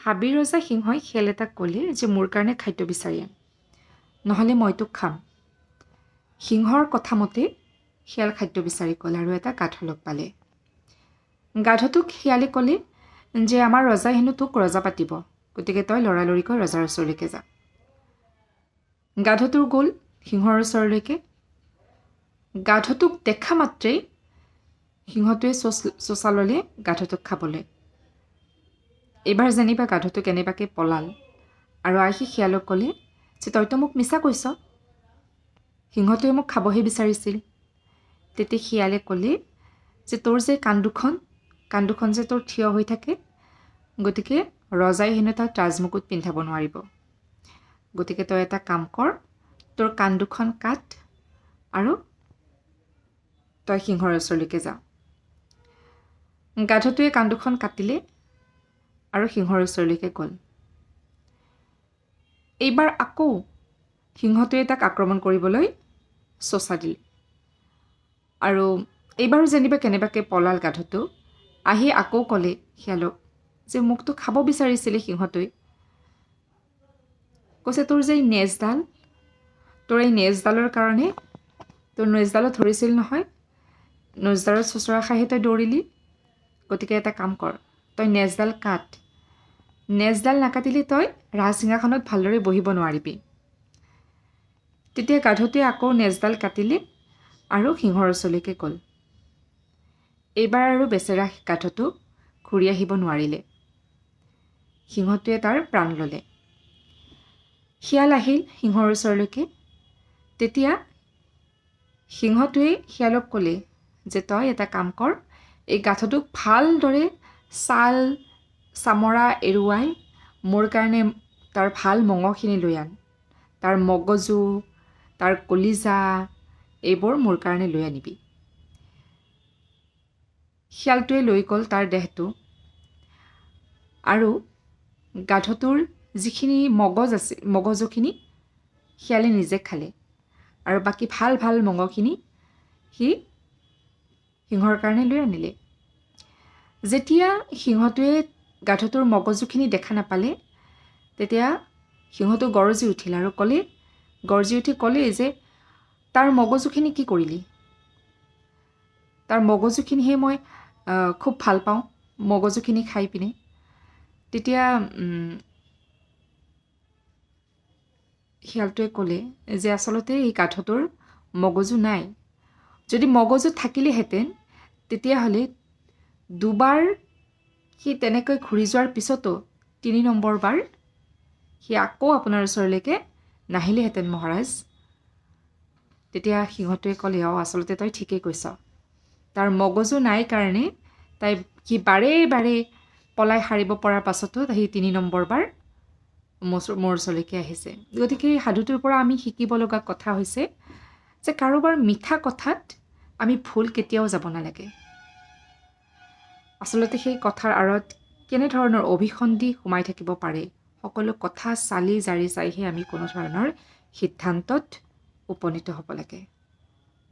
হাবিৰ ৰজা সিংহই শিয়াল এটাক ক'লে যে মোৰ কাৰণে খাদ্য বিচাৰি আন, নহ'লে মই তোক খাম। সিংহৰ কথা মতে শিয়াল খাদ্য বিচাৰি গ'ল আৰু এটা গাধ লগ পালে। গাধটোক শিয়ালে ক'লে যে আমাৰ ৰজাই হেনো তোক ৰজা পাতিব, গতিকে তই লৰালৰিকৈ ৰজাৰ ওচৰলৈকে যা। গাধটোৰ গ'ল সিংহৰ ওচৰলৈকে। গাধটোক দেখা মাত্ৰেই সিংহটোৱে চোচা ল'লে গাধটোক খাবলৈ। এইবাৰ যেনিবা গাধটো কেনেবাকৈ পলাল আৰু আহি শিয়ালক ক'লে যে তইতো মোক মিছা কৈছ, সিংহটোৱে মোক খাবহে বিচাৰিছিল। তেতিয়া শিয়ালে ক'লে যে তোৰ যে কাণ দুখন যে তোৰ থিয় হৈ থাকে, গতিকে ৰজাই হেনো তাত ৰাজমুকুট পিন্ধাব নোৱাৰিব। গতিকে তই এটা কাম কৰ, তোৰ কাণ দুখন কাট আৰু তই সিংহৰ ওচৰলৈকে যা। গাধটোৱে কাণ দুখন কাটিলে আৰু সিংহৰ ওচৰলৈকে গ'ল। এইবাৰ আকৌ সিংহটোৱে তাক আক্ৰমণ কৰিবলৈ চোচা দিলে আৰু এইবাৰো যেনিবা কেনেবাকৈ পলাল গাধটো। আহি আকৌ ক'লে শিয়ালক যে মোকতো খাব বিচাৰিছিলে সিংহটোৱে। কৈছে তোৰ যে এই নেজডাল, তোৰ এই নেজডালৰ কাৰণে, তোৰ নেজডালত ধৰিছিল নহয়, নেজডালত চোচৰা খাইহে তই দৌৰিলি। গতিকে এটা কাম কৰ, তই নেজডাল কাট। নেজডাল নাকাটিলে তই ৰাজসিংহাসনত ভালদৰে বহিব নোৱাৰিবি। তেতিয়া গাধটোৱে আকৌ নেজডাল কাটিলে আৰু সিংহৰ ওচৰলৈকে গ'ল। এইবাৰ আৰু বেচেৰা গাধটো ঘূৰি আহিব নোৱাৰিলে। সিংহটোৱে তাৰ প্ৰাণ ল'লে। শিয়াল আহিল সিংহৰ ওচৰলৈকে। তেতিয়া সিংহটোৱে শিয়ালক ক'লে যে তই এটা কাম কৰ, এই গাধটোক ভালদৰে ছাল চামৰা এৰুৱাই মোৰ কাৰণে তাৰ ভাল মঙহখিনি লৈ আন, তাৰ মগজু, তাৰ কলিজা এইবোৰ মোৰ কাৰণে লৈ আনিবি। শিয়ালটোৱে লৈ গ'ল তাৰ দেহটো আৰু গাধটোৰ যিখিনি মগজুখিনি শিয়ালে নিজে খালে আৰু বাকী ভাল ভাল মঙহখিনি সি সিংহৰ কাৰণে লৈ আনিলে। যেতিয়া সিংহটোৱে গাধটোৰ মগজুখিনি দেখা নাপালে, তেতিয়া সিংহটো গৰজি উঠিল আৰু গৰজি উঠি ক'লে যে তাৰ মগজুখিনি কি কৰিলি? তাৰ মগজুখিনিহে মই খুব ভাল পাওঁ, মগজুখিনি খাই পিনে। তেতিয়া শিয়ালটোৱে ক'লে যে আচলতে এই গাধটোৰ মগজু নাই। যদি মগজু থাকিলেহেঁতেন তেতিয়াহ'লে দুবাৰ সি তেনেকৈ ঘূৰি যোৱাৰ পিছতো ৩ নম্বৰ বাৰ সি আকৌ আপোনাৰ ওচৰলৈকে নাহিলেহেঁতেন মহাৰাজ। তেতিয়া সিংহটোৱে ক'লে আচলতে তই ঠিকেই কৈছ, তাৰ মগজু নাই কাৰণে সি বাৰে বাৰে পলাই সাৰিব পৰাৰ পাছতো সি ৩ নম্বৰ বাৰ মোৰ ওচৰলৈকে আহিছে। গতিকে এই সাধুটোৰ পৰা আমি শিকিব লগা কথা হৈছে যে কাৰোবাৰ মিঠা কথাত আমি ভুল কেতিয়াও যাব নালাগে। আচলতে সেই কথাৰ আঁৰত কেনেধৰণৰ অভিসন্ধি সোমাই থাকিব পাৰে, সকলো কথা চালি জাৰি চাইহে আমি কোনো ধৰণৰ সিদ্ধান্তত উপনীত হ'ব লাগে।